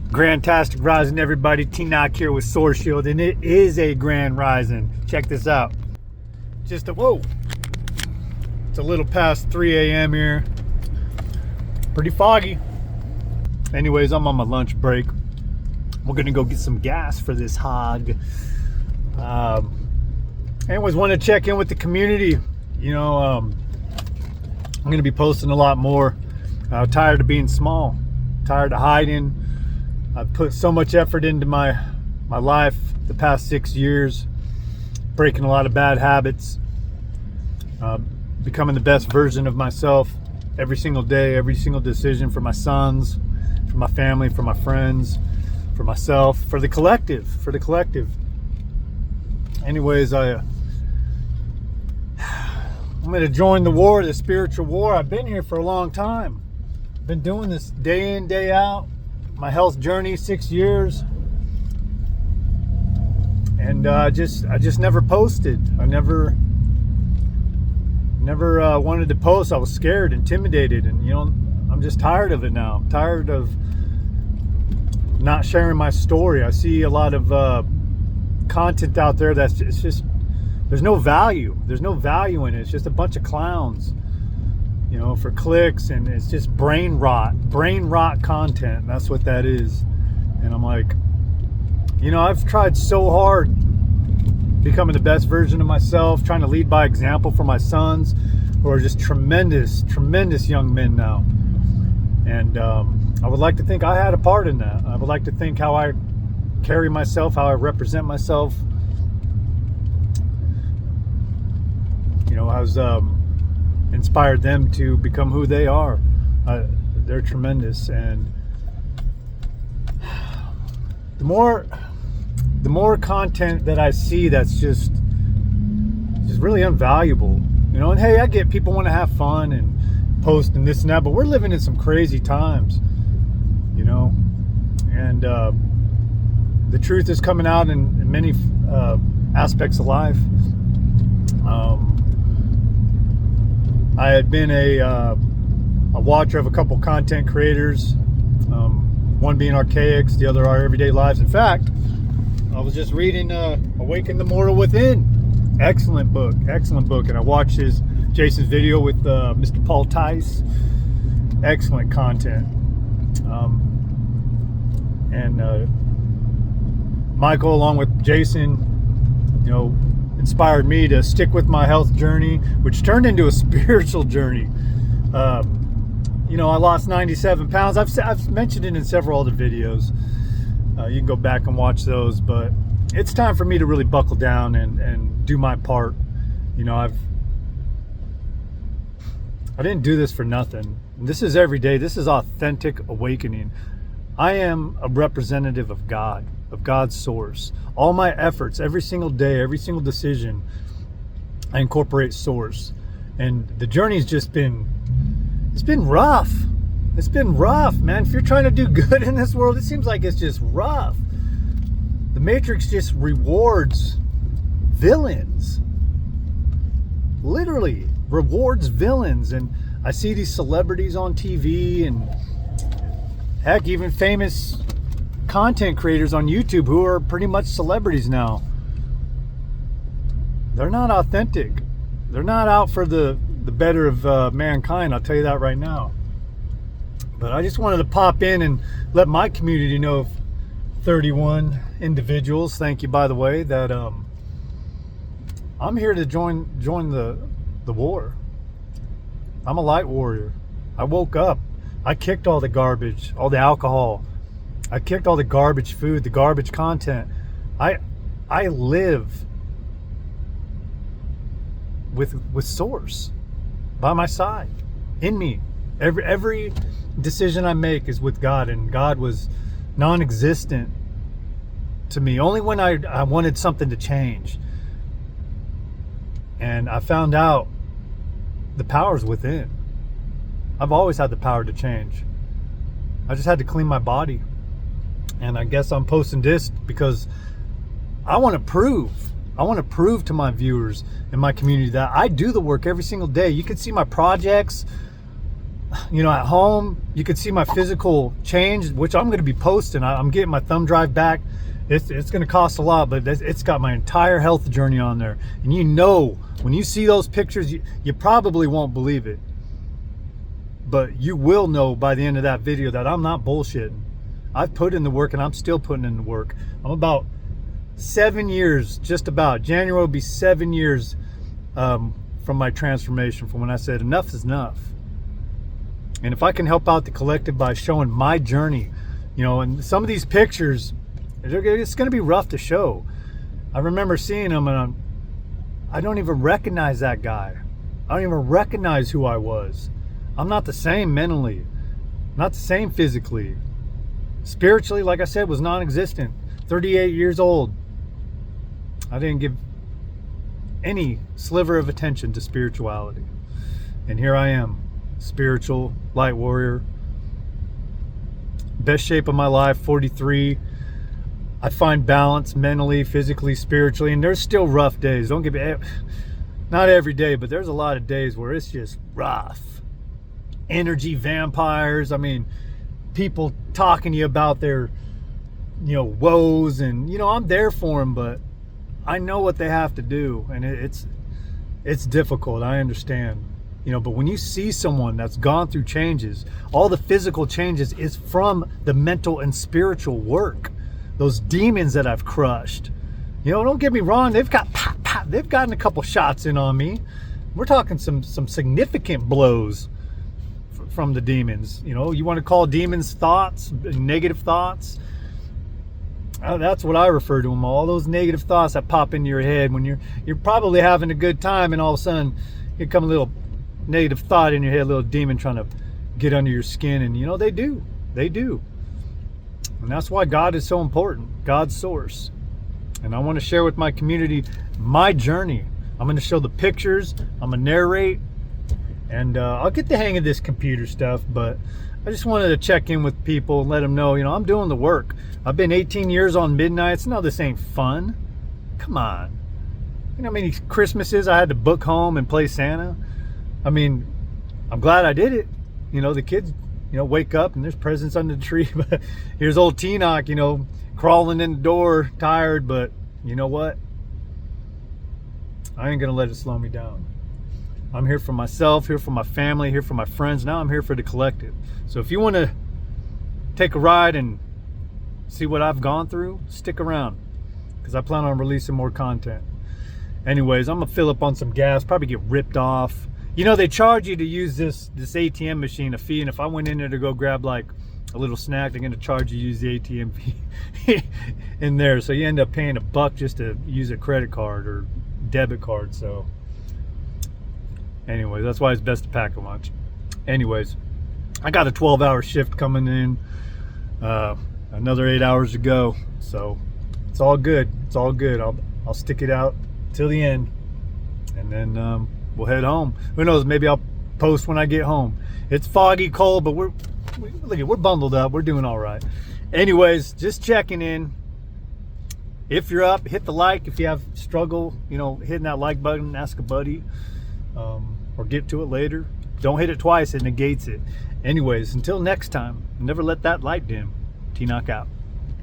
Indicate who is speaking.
Speaker 1: Grandtastic rising, everybody. T-NocK here with Source Shield, and it is a grand rising. Check this out. It's a little past 3 a.m. here. Pretty foggy. Anyways, I'm on my lunch break. We're gonna go get some gas for this hog. Anyways, want to check in with the community. I'm gonna be posting a lot more. Tired of being small, tired of hiding. I've put so much effort into my life the past 6 years, breaking a lot of bad habits, becoming the best version of myself every single day, every single decision, for my sons, for my family, for my friends, for myself, for the collective, Anyways, I'm going to join the war, the spiritual war. I've been here for a long time. Been doing this day in, day out. My health journey, 6 years, and I just never posted. I never wanted to post. I was scared, intimidated, and I'm just tired of it now. I'm tired of not sharing my story. I see a lot of content out there that's just there's no value. There's no value in it. It's just a bunch of clowns, for clicks, and it's just brain rot content. That's what that is. And I'm like, I've tried so hard becoming the best version of myself, trying to lead by example for my sons, who are just tremendous young men now. And I would like to think I had a part in that. I would like to think how I carry myself, how I represent myself, has inspired them to become who they are. They're tremendous, and the more content that I see that's just really invaluable, and hey, I get people want to have fun and post and this and that, but we're living in some crazy times, and the truth is coming out in many aspects of life. I had been a watcher of a couple content creators, one being Archaics, the other Our Everyday Lives. In fact, I was just reading Awaken the Mortal Within. Excellent book, and I watched Jason's video with Mr. Paul Tice. Excellent content. And Michael, along with Jason, inspired me to stick with my health journey, which turned into a spiritual journey. I lost 97 pounds. I've mentioned it in several other videos. You can go back and watch those, but it's time for me to really buckle down and do my part. I didn't do this for nothing. This is every day. This is authentic awakening. I am a representative of God, of God's source. All my efforts, every single day, every single decision, I incorporate source. And the journey's just been, it's been rough. It's been rough, man. If you're trying to do good in this world, it seems like it's just rough. The Matrix just rewards villains. Literally rewards villains. And I see these celebrities on TV, and heck, even famous content creators on YouTube who are pretty much celebrities now. They're not authentic. They're not out for the better of mankind. I'll tell you that right now. But I just wanted to pop in and let my community know of 31 individuals. Thank you, by the way, that I'm here to join the war. I'm a light warrior. I woke up. I kicked all the garbage, all the alcohol. I kicked all the garbage food, the garbage content. I live with source by my side, in me. Every decision I make is with God, and God was non-existent to me only when I wanted something to change. And I found out the power's within. I've always had the power to change. I just had to clean my body. And I guess I'm posting this because I want to prove to my viewers and my community that I do the work every single day. You can see my projects. you know, at home, you could see my physical change, which I'm going to be posting. I'm getting my thumb drive back. It's going to cost a lot, but it's got my entire health journey on there. And you know, when you see those pictures, you probably won't believe it. But you will know by the end of that video that I'm not bullshitting. I've put in the work, and I'm still putting in the work. I'm about 7 years, just about. January will be 7 years from my transformation, from when I said enough is enough. And if I can help out the collective by showing my journey, you know, and some of these pictures, it's going to be rough to show. I remember seeing them, and I don't even recognize that guy. I don't even recognize who I was. I'm not the same mentally, not the same physically. Spiritually, like I said, was non-existent. 38 years old. I didn't give any sliver of attention to spirituality. And here I am, spiritual light warrior. Best shape of my life, 43. I find balance mentally, physically, spiritually, and there's still rough days. Don't get me, not every day, but there's a lot of days where it's just rough. Energy vampires. I mean, people talking to you about their, you know, woes, and you know, I'm there for them, but I know what they have to do, and it's difficult. I understand, you know, but when you see someone that's gone through changes, all the physical changes is from the mental and spiritual work. Those demons that I've crushed, you know, don't get me wrong, they've gotten a couple shots in on me. We're talking some significant blows from the demons. You know, you want to call demons thoughts, negative thoughts. That's what I refer to them, all those negative thoughts that pop into your head when you're probably having a good time, and all of a sudden here come a little negative thought in your head, a little demon trying to get under your skin. And you know, they do. And that's why God is so important, God's source. And I want to share with my community my journey. I'm going to show the pictures, I'm going to narrate, and I'll get the hang of this computer stuff, but I just wanted to check in with people and let them know, you know, I'm doing the work. I've been 18 years on midnights. No, this ain't fun. Come on. You know how many Christmases I had to book home and play Santa? I mean, I'm glad I did it. You know, the kids, you know, wake up and there's presents under the tree. But here's old T-NocK, you know, crawling in the door, tired. But you know what? I ain't going to let it slow me down. I'm here for myself, here for my family, here for my friends. Now I'm here for the collective. So if you want to take a ride and see what I've gone through, stick around, because I plan on releasing more content. Anyways, I'm going to fill up on some gas, probably get ripped off. You know, they charge you to use this ATM machine, a fee, and if I went in there to go grab like a little snack, they're going to charge you to use the ATM fee in there. So you end up paying $1 just to use a credit card or debit card. So anyways, that's why it's best to pack a lunch. Anyways, I got a 12-hour shift coming in, another 8 hours to go. So it's all good. It's all good. I'll stick it out till the end, and then we'll head home. Who knows? Maybe I'll post when I get home. It's foggy, cold, but we're bundled up. We're doing all right. Anyways, just checking in. If you're up, hit the like. If you have struggle, you know, hitting that like button, ask a buddy, or get to it later. Don't hit it twice, it negates it. Anyways, until next time, never let that light dim. T-NocK out.